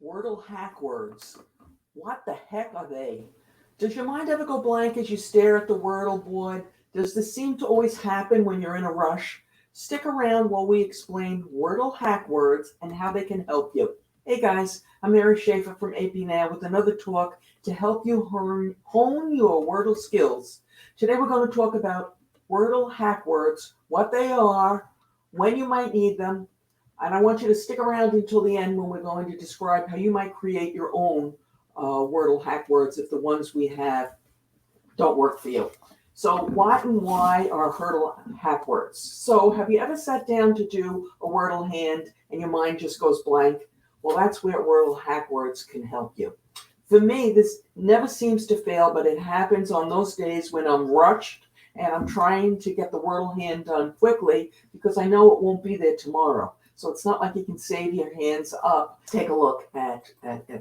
Wordle hack words. What the heck are they? Does your mind ever go blank as you stare at the Wordle board? Does this seem to always happen when you're in a rush? Stick around while we explain Wordle hack words and how they can help you. Hey guys, I'm Mary Schaefer from AP Now with another talk to help you hone your Wordle skills. Today we're going to talk about Wordle hack words, what they are, when you might need them, and I want you to stick around until the end when we're going to describe how you might create your own Wordle hack words if the ones we have don't work for you. So what and why are Wordle hack words? So have you ever sat down to do a Wordle hand and your mind just goes blank? Well, that's where Wordle hack words can help you. For me, this never seems to fail, but it happens on those days when I'm rushed and I'm trying to get the Wordle hand done quickly because I know it won't be there tomorrow. So it's not like you can save your hands up. Take a look at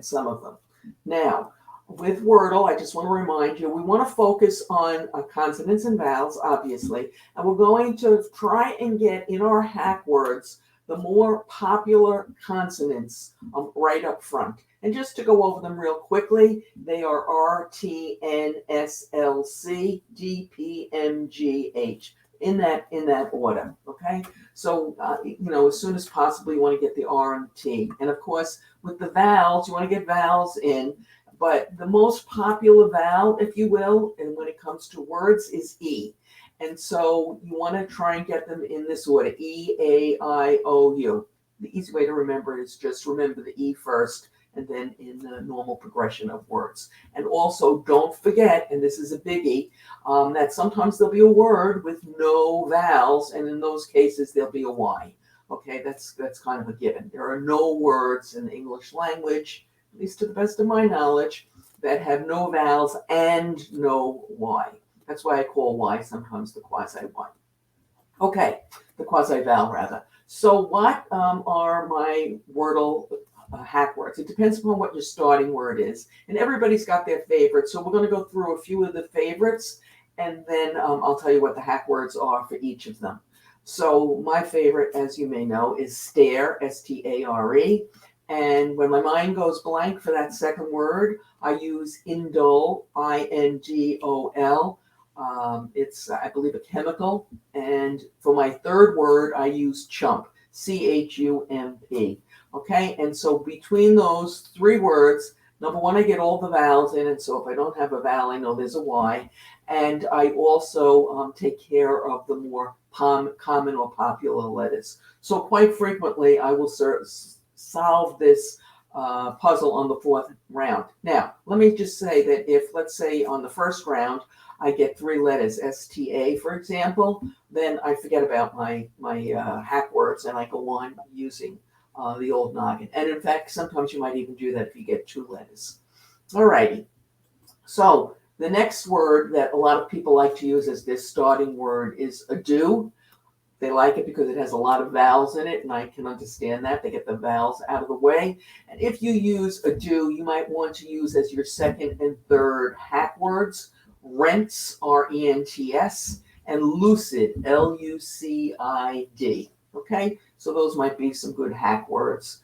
some of them. Now, with Wordle, I just want to remind you, we want to focus on consonants and vowels, obviously, and we're going to try and get in our hack words the more popular consonants right up front. And just to go over them real quickly, they are R, T, N, S, L, C, D, P, M, G, H. In that order, okay? So, as soon as possible, you want to get the R and T. And of course, with the vowels, you want to get vowels in. But the most popular vowel, if you will, and when it comes to words, is E. And so you want to try and get them in this order, E, A, I, O, U. The easy way to remember is just remember the E first, and then in the normal progression of words. And also don't forget, and this is a biggie, that sometimes there'll be a word with no vowels, and in those cases there'll be a Y. Okay, that's kind of a given. There are no words in the English language, at least to the best of my knowledge, that have no vowels and no Y. That's why I call Y sometimes the quasi-Y. Okay, the quasi-vowel rather. So what are my Wordle hack words? It depends upon what your starting word is. And everybody's got their favorites. So we're going to go through a few of the favorites, and then I'll tell you what the hack words are for each of them. So my favorite, as you may know, is stare, S-T-A-R-E. And when my mind goes blank for that second word, I use indole, I-N-D-O-L. It's, I believe, a chemical. And for my third word, I use chump, C-H-U-M-P. Okay, and so between those three words, number one, I get all the vowels in, and so if I don't have a vowel, I know there's a Y. And I also take care of the more common or popular letters. So quite frequently, I will solve this puzzle on the fourth round. Now, let me just say that if, let's say, on the first round, I get three letters, S-T-A, for example, then I forget about my hack words, and I go on using the old noggin. And in fact, sometimes you might even do that if you get two letters. All righty. So the next word that a lot of people like to use as their starting word is ado. They like it because it has a lot of vowels in it, and I can understand that. They get the vowels out of the way. And if you use ado, you might want to use as your second and third hack words, rents, R-E-N-T-S, and lucid, L-U-C-I-D. Okay, so those might be some good hack words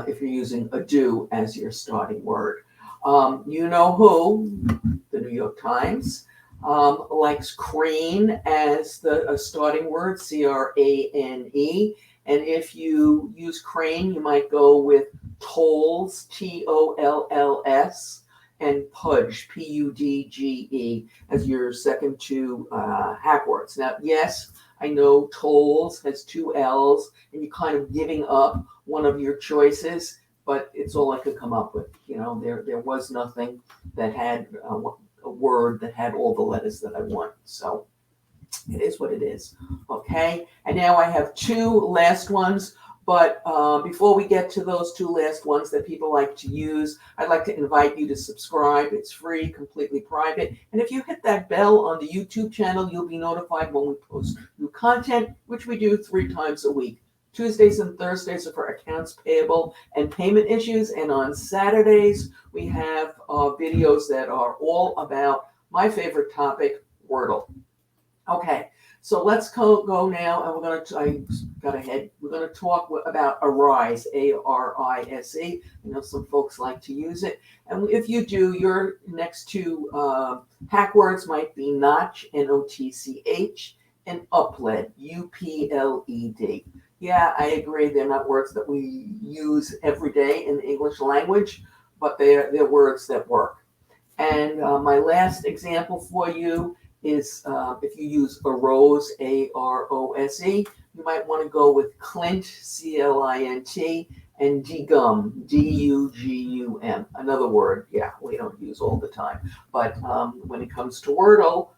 if you're using ado as your starting word. You know who, the New York Times, likes crane as the starting word, C-R-A-N-E. And if you use crane, you might go with tolls, T-O-L-L-S, and pudge, P-U-D-G-E, as your second two hack words. Now, yes, I know tolls has two L's, and you're kind of giving up one of your choices, but it's all I could come up with. There was nothing that had a word that had all the letters that I want. So it is what it is. Okay, and now I have two last ones. But before we get to those two last ones that people like to use, I'd like to invite you to subscribe. It's free, completely private. And if you hit that bell on the YouTube channel, you'll be notified when we post new content, which we do 3 times a week. Tuesdays and Thursdays are for accounts payable and payment issues. And on Saturdays, we have videos that are all about my favorite topic, Wordle. Okay, So let's go now, and I got ahead. We're going to talk about arise, ARISE. I know some folks like to use it. And if you do, your next two hack words might be notch, NOTCH, and upled, UPLED. Yeah, I agree. They're not words that we use every day in the English language, but they're words that work. And my last example for you is if you use arose, AROSE, you might want to go with Clint, CLINT, and degum, DUGUM. Another word, yeah, we don't use all the time. But when it comes to Wordle,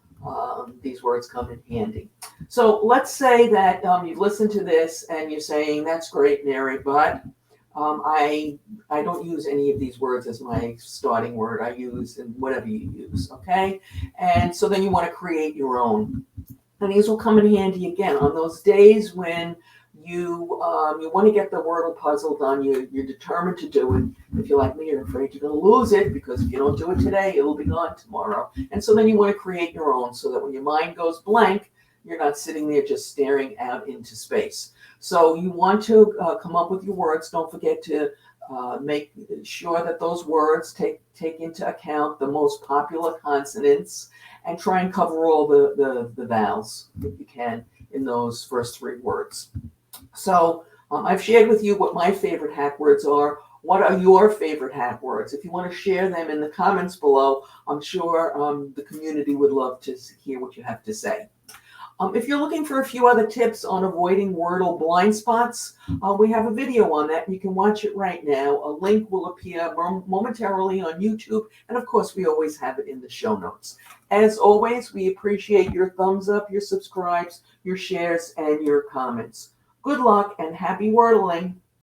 these words come in handy. So let's say that you've listened to this and you're saying, that's great, Mary, but I don't use any of these words as my starting word. I use whatever you use, okay? And so then you want to create your own. And these will come in handy again on those days when you want to get the Wordle puzzle done. You're determined to do it. If you're like me, you're afraid you're going to lose it because if you don't do it today, it'll be gone tomorrow. And so then you want to create your own so that when your mind goes blank, you're not sitting there just staring out into space. So you want to come up with your words. Don't forget to make sure that those words take into account the most popular consonants and try and cover all the vowels if you can in those first three words. So I've shared with you what my favorite hack words are. What are your favorite hack words? If you want to share them in the comments below, I'm sure the community would love to hear what you have to say. If you're looking for a few other tips on avoiding Wordle blind spots, we have a video on that. You can watch it right now. A link will appear momentarily on YouTube, and of course, we always have it in the show notes. As always, we appreciate your thumbs up, your subscribes, your shares, and your comments. Good luck and happy Wordling!